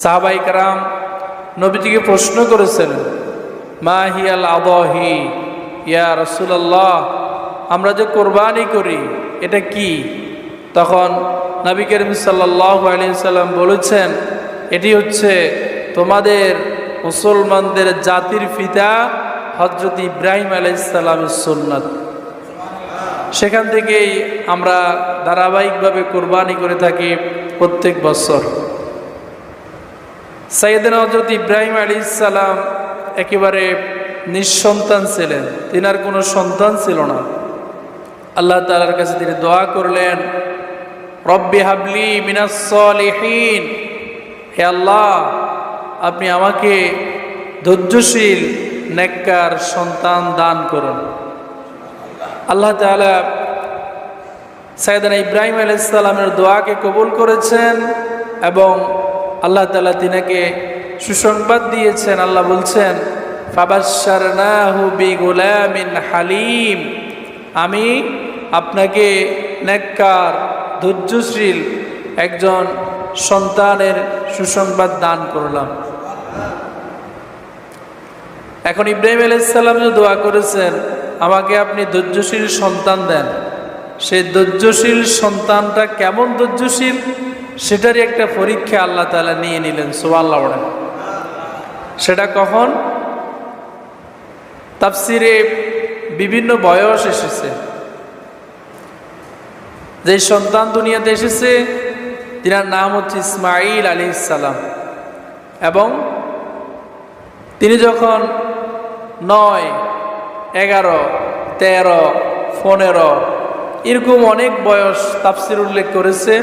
সাহাবায়ে কেরাম নবীজিকে প্রশ্ন করেছেন, মা হিয়াল আদাহি ইয়া রাসূলুল্লাহ, আমরা যে কোরবানি করি এটা কি? তখন নবী করিম সাল্লাল্লাহু আলাইহি ওয়াসাল্লাম বলেছেন, এটি হচ্ছে তোমাদের মুসলমানদের জাতির পিতা হযরত ইব্রাহিম আলাইহিস সালামের সুন্নাত। সেখান থেকেই আমরা ধারাবাহিকভাবে কোরবানি করে থাকি প্রত্যেক বছর। সাইয়েদনা হযরত ইব্রাহিম আলাইহিস সালাম একেবারে নিঃসন্তান ছিলেন, তিনার কোনো সন্তান ছিল না। আল্লাহ তাআলার কাছে তিনি দোয়া করলেন, রব্বি হাবলি মিনাস সলিহিন, হে আল্লাহ আপনি আমাকে ধৈর্যশীল নেককার সন্তান দান করুন। আল্লাহ তাআলা সাইয়েদনা ইব্রাহিম আলাইহিস সালামের দোয়াকে কবুল করেছেন এবং আল্লাহ তাআলা তিনাকে সুসংবাদ দিয়েছেন। আল্লাহ বলছেন, ফাবাশশারনাহু বিগুলামিন হালিম, আমি আপনাকে নেককার ধৈর্যশীল একজন সন্তানের সুসংবাদ দান করলাম। এখন ইব্রাহিম আলাইহিস সালাম যে দোয়া করেছেন, আমাকে আপনি ধৈর্যশীল সন্তান দেন, সেই ধৈর্যশীল সন্তানটা কেমন ধৈর্যশীল সেটারই একটা পরীক্ষা আল্লাহ তাআলা নিয়ে নিলেন। সুবহানাল্লাহ বলেন। সেটা কখন? তাফসিরে বিভিন্ন বয়স এসেছে। যে সন্তান দুনিয়াতে এসেছে তিনার নাম হচ্ছে ইসমাঈল আলাইহিস সালাম, এবং তিনি যখন 9, 11, 13, 15 এরকম অনেক বয়স তাফসির উল্লেখ করেছে,